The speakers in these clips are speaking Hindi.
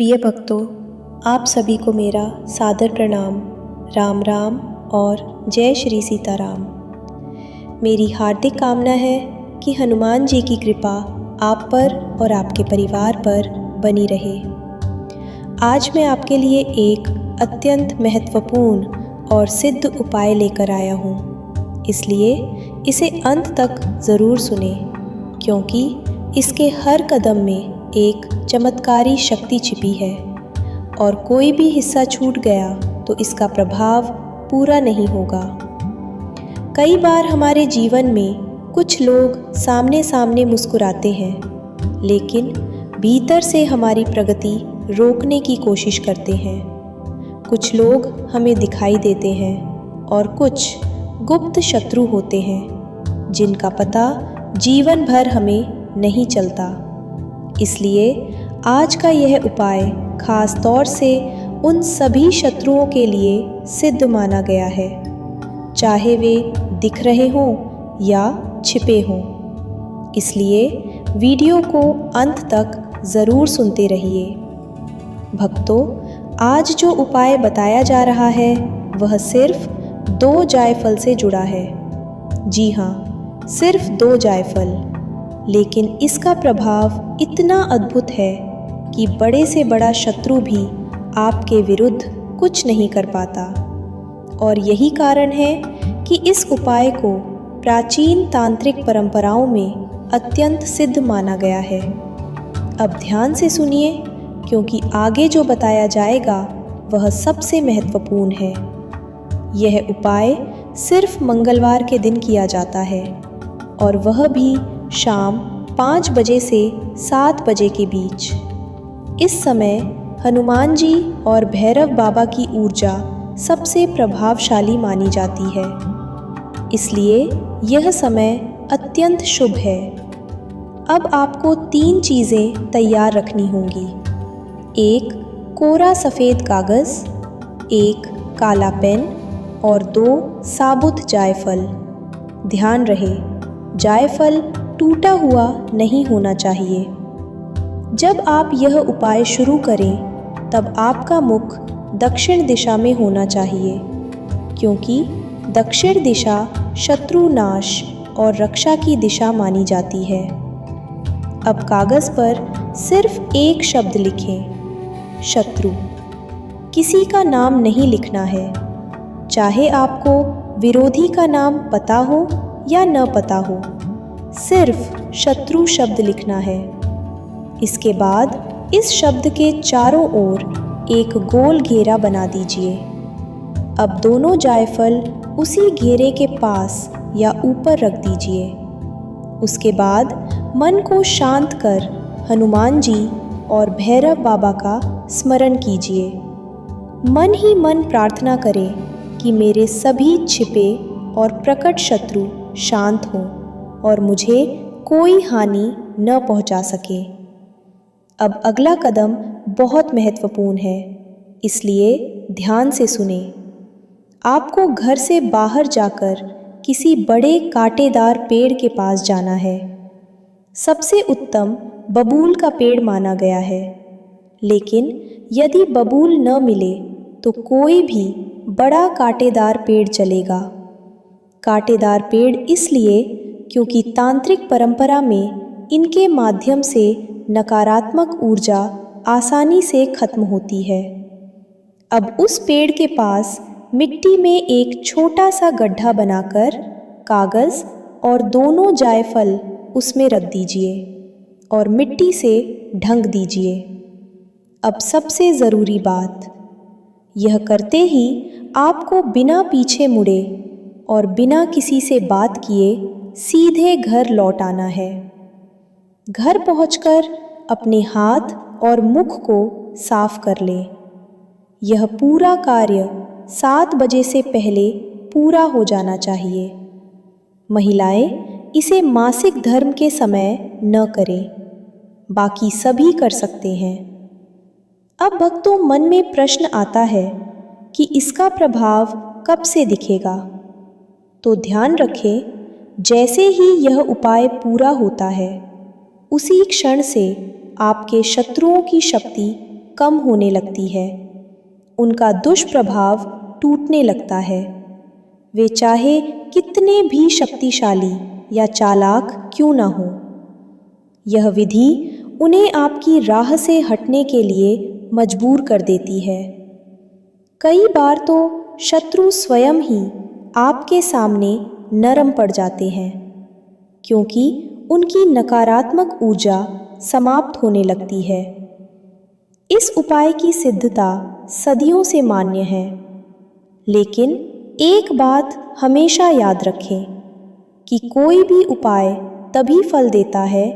प्रिय भक्तों, आप सभी को मेरा सादर प्रणाम। राम राम और जय श्री सीताराम। मेरी हार्दिक कामना है कि हनुमान जी की कृपा आप पर और आपके परिवार पर बनी रहे। आज मैं आपके लिए एक अत्यंत महत्वपूर्ण और सिद्ध उपाय लेकर आया हूँ, इसलिए इसे अंत तक ज़रूर सुने, क्योंकि इसके हर कदम में एक चमत्कारी शक्ति छिपी है और कोई भी हिस्सा छूट गया तो इसका प्रभाव पूरा नहीं होगा। कई बार हमारे जीवन में कुछ लोग सामने सामने मुस्कुराते हैं, लेकिन भीतर से हमारी प्रगति रोकने की कोशिश करते हैं। कुछ लोग हमें दिखाई देते हैं और कुछ गुप्त शत्रु होते हैं, जिनका पता जीवन भर हमें नहीं चलता। इसलिए आज का यह उपाय खास तौर से उन सभी शत्रुओं के लिए सिद्ध माना गया है, चाहे वे दिख रहे हों या छिपे हों। इसलिए वीडियो को अंत तक ज़रूर सुनते रहिए। भक्तों, आज जो उपाय बताया जा रहा है वह सिर्फ 2 जायफल से जुड़ा है। जी हाँ, सिर्फ 2 जायफल, लेकिन इसका प्रभाव इतना अद्भुत है कि बड़े से बड़ा शत्रु भी आपके विरुद्ध कुछ नहीं कर पाता। और यही कारण है कि इस उपाय को प्राचीन तांत्रिक परंपराओं में अत्यंत सिद्ध माना गया है। अब ध्यान से सुनिए, क्योंकि आगे जो बताया जाएगा वह सबसे महत्वपूर्ण है। यह उपाय सिर्फ मंगलवार के दिन किया जाता है, और वह भी शाम 5 बजे से 7 बजे के बीच। इस समय हनुमान जी और भैरव बाबा की ऊर्जा सबसे प्रभावशाली मानी जाती है, इसलिए यह समय अत्यंत शुभ है। अब आपको 3 चीज़ें तैयार रखनी होंगी। 1 कोरा सफ़ेद कागज़, 1 काला पेन और 2 साबुत जायफल। ध्यान रहे, जायफल टूटा हुआ नहीं होना चाहिए। जब आप यह उपाय शुरू करें तब आपका मुख दक्षिण दिशा में होना चाहिए, क्योंकि दक्षिण दिशा शत्रु नाश और रक्षा की दिशा मानी जाती है। अब कागज़ पर सिर्फ एक शब्द लिखें, शत्रु। किसी का नाम नहीं लिखना है, चाहे आपको विरोधी का नाम पता हो या न पता हो, सिर्फ शत्रु शब्द लिखना है। इसके बाद इस शब्द के चारों ओर एक गोल घेरा बना दीजिए। अब दोनों जायफल उसी घेरे के पास या ऊपर रख दीजिए। उसके बाद मन को शांत कर हनुमान जी और भैरव बाबा का स्मरण कीजिए। मन ही मन प्रार्थना करें कि मेरे सभी छिपे और प्रकट शत्रु शांत हों और मुझे कोई हानि न पहुंचा सके। अब अगला कदम बहुत महत्वपूर्ण है, इसलिए ध्यान से सुने। आपको घर से बाहर जाकर किसी बड़े कांटेदार पेड़ के पास जाना है। सबसे उत्तम बबूल का पेड़ माना गया है, लेकिन यदि बबूल न मिले तो कोई भी बड़ा कांटेदार पेड़ चलेगा। कांटेदार पेड़ इसलिए क्योंकि तांत्रिक परंपरा में इनके माध्यम से नकारात्मक ऊर्जा आसानी से खत्म होती है। अब उस पेड़ के पास मिट्टी में एक छोटा सा गड्ढा बनाकर कागज़ और दोनों जायफल उसमें रख दीजिए और मिट्टी से ढक दीजिए। अब सबसे ज़रूरी बात, यह करते ही आपको बिना पीछे मुड़े और बिना किसी से बात किए सीधे घर लौट आना है। घर पहुंचकर अपने हाथ और मुख को साफ कर लें। यह पूरा कार्य 7 बजे से पहले पूरा हो जाना चाहिए। महिलाएं इसे मासिक धर्म के समय न करें, बाकी सभी कर सकते हैं। अब भक्तों, मन में प्रश्न आता है कि इसका प्रभाव कब से दिखेगा? तो ध्यान रखें, जैसे ही यह उपाय पूरा होता है, उसी क्षण से आपके शत्रुओं की शक्ति कम होने लगती है, उनका दुष्प्रभाव टूटने लगता है। वे चाहे कितने भी शक्तिशाली या चालाक क्यों न हो। यह विधि उन्हें आपकी राह से हटने के लिए मजबूर कर देती है। कई बार तो शत्रु स्वयं ही आपके सामने नरम पड़ जाते हैं, क्योंकि उनकी नकारात्मक ऊर्जा समाप्त होने लगती है। इस उपाय की सिद्धता सदियों से मान्य है, लेकिन एक बात हमेशा याद रखें कि कोई भी उपाय तभी फल देता है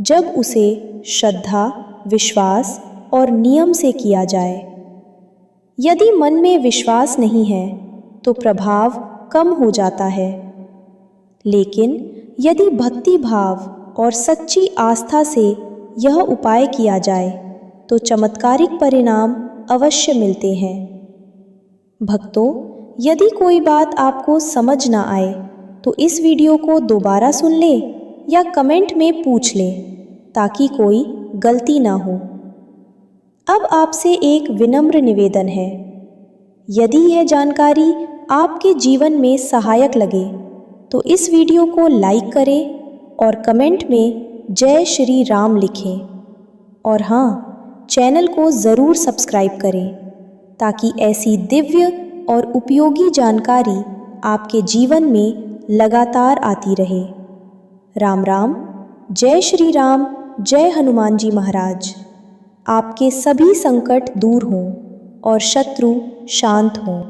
जब उसे श्रद्धा, विश्वास और नियम से किया जाए। यदि मन में विश्वास नहीं है तो प्रभाव कम हो जाता है, लेकिन यदि भक्ति भाव और सच्ची आस्था से यह उपाय किया जाए तो चमत्कारिक परिणाम अवश्य मिलते हैं। भक्तों, यदि कोई बात आपको समझ ना आए तो इस वीडियो को दोबारा सुन लें या कमेंट में पूछ लें, ताकि कोई गलती ना हो। अब आपसे एक विनम्र निवेदन है, यदि यह जानकारी आपके जीवन में सहायक लगे तो इस वीडियो को लाइक करें और कमेंट में जय श्री राम लिखें। और हाँ, चैनल को ज़रूर सब्सक्राइब करें ताकि ऐसी दिव्य और उपयोगी जानकारी आपके जीवन में लगातार आती रहे। राम राम, जय श्री राम, जय हनुमान जी महाराज। आपके सभी संकट दूर हों और शत्रु शांत हों।